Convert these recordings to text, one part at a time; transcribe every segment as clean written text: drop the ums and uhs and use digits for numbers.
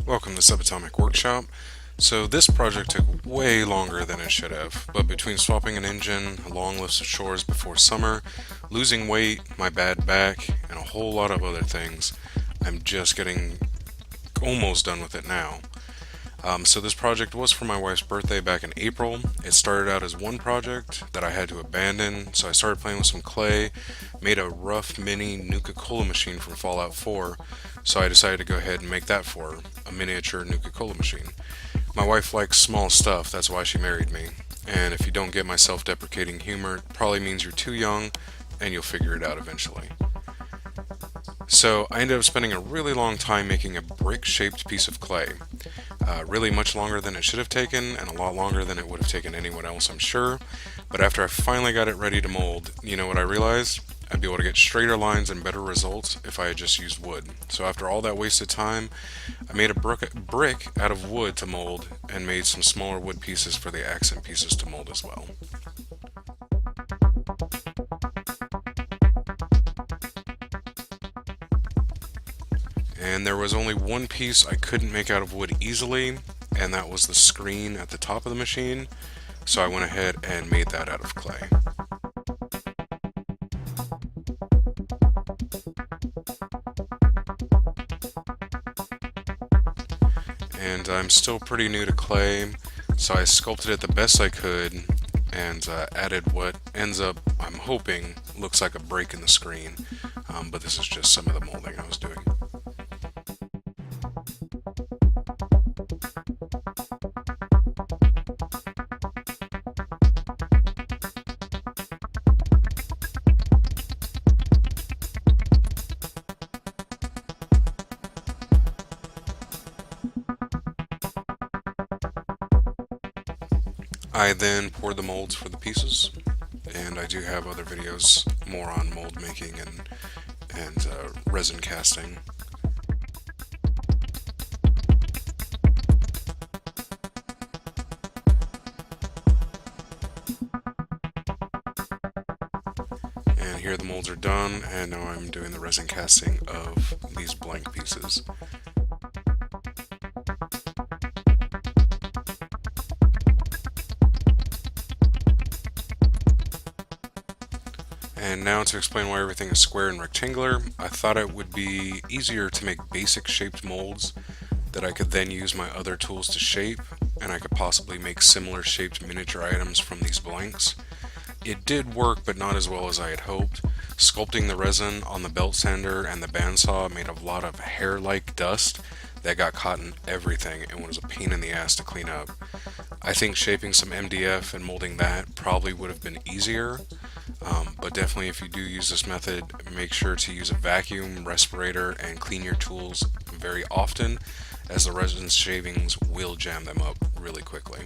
Welcome to Subatomic Workshop. So this project took way longer than it should have, but between swapping an engine, a long list of chores before summer, losing weight, my bad back, and a whole lot of other things, I'm just getting almost done with it now. So this project was for my wife's birthday back in April. It started out as one project that I had to abandon, so I started playing with some clay, made a rough mini Nuka Cola machine from Fallout 4, so I decided to go ahead and make that for her, a miniature Nuka Cola machine. My wife likes small stuff, that's why she married me. And if you don't get my self-deprecating humor, it probably means you're too young, and you'll figure it out eventually. So I ended up spending a really long time making a brick-shaped piece of clay. Really much longer than it should have taken, and a lot longer than it would have taken anyone else, I'm sure. But after I finally got it ready to mold, you know what I realized? I'd be able to get straighter lines and better results if I had just used wood. So after all that wasted time, I made a brick out of wood to mold, and made some smaller wood pieces for the accent pieces to mold as well. And there was only one piece I couldn't make out of wood easily, and that was the screen at the top of the machine, so I went ahead and made that out of clay. And I'm still pretty new to clay, so I sculpted it the best I could and added what ends up, I'm hoping, looks like a break in the screen, but this is just some of the molding I was doing. I then poured the molds for the pieces, and I do have other videos more on mold making and resin casting. And here the molds are done, and now I'm doing the resin casting of these blank pieces. And now to explain why everything is square and rectangular, I thought it would be easier to make basic shaped molds that I could then use my other tools to shape, and I could possibly make similar shaped miniature items from these blanks. It did work, but not as well as I had hoped. Sculpting the resin on the belt sander and the bandsaw made a lot of hair-like dust that got caught in everything and was a pain in the ass to clean up. I think shaping some MDF and molding that probably would have been easier, but definitely if you do use this method, make sure to use a vacuum, respirator, and clean your tools very often, as the resin shavings will jam them up really quickly.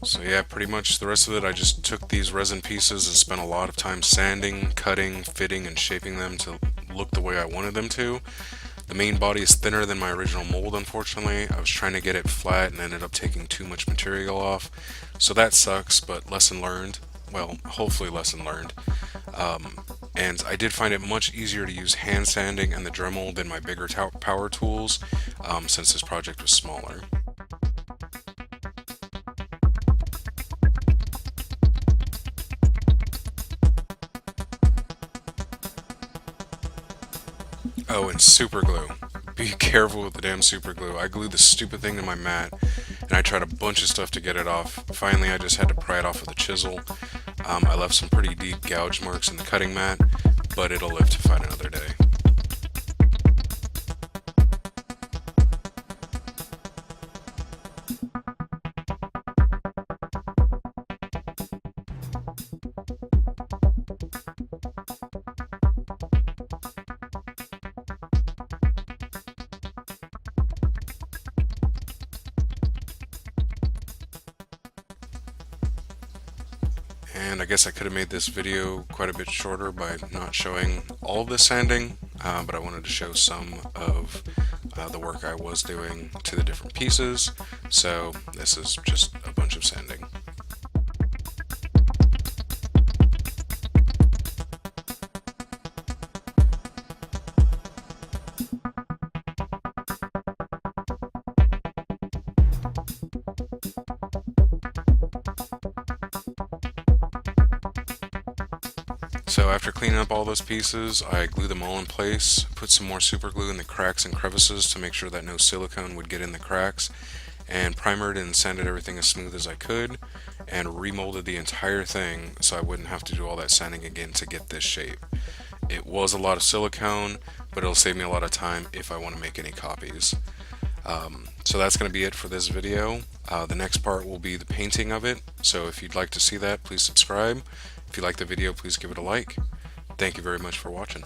So yeah, pretty much the rest of it, I just took these resin pieces and spent a lot of time sanding, cutting, fitting, and shaping them to look the way I wanted them to. The main body is thinner than my original mold, unfortunately. I was trying to get it flat and ended up taking too much material off. So that sucks, but lesson learned. Well, hopefully lesson learned. And I did find it much easier to use hand sanding and the Dremel than my bigger power tools, since this project was smaller. Oh, and super glue. Be careful with the damn super glue. I glued the stupid thing to my mat, and I tried a bunch of stuff to get it off. Finally, I just had to pry it off with a chisel. I left some pretty deep gouge marks in the cutting mat, but it'll live to fight another day. And I guess I could have made this video quite a bit shorter by not showing all of the sanding, but I wanted to show some of the work I was doing to the different pieces. So this is just a bunch of sanding. So after cleaning up all those pieces, I glued them all in place, put some more super glue in the cracks and crevices to make sure that no silicone would get in the cracks, and primered and sanded everything as smooth as I could, and remolded the entire thing so I wouldn't have to do all that sanding again to get this shape. It was a lot of silicone, but it'll save me a lot of time if I want to make any copies. So that's going to be it for this video. The next part will be the painting of it, so if you'd like to see that, please subscribe. If you like the video, please give it a like. Thank you very much for watching.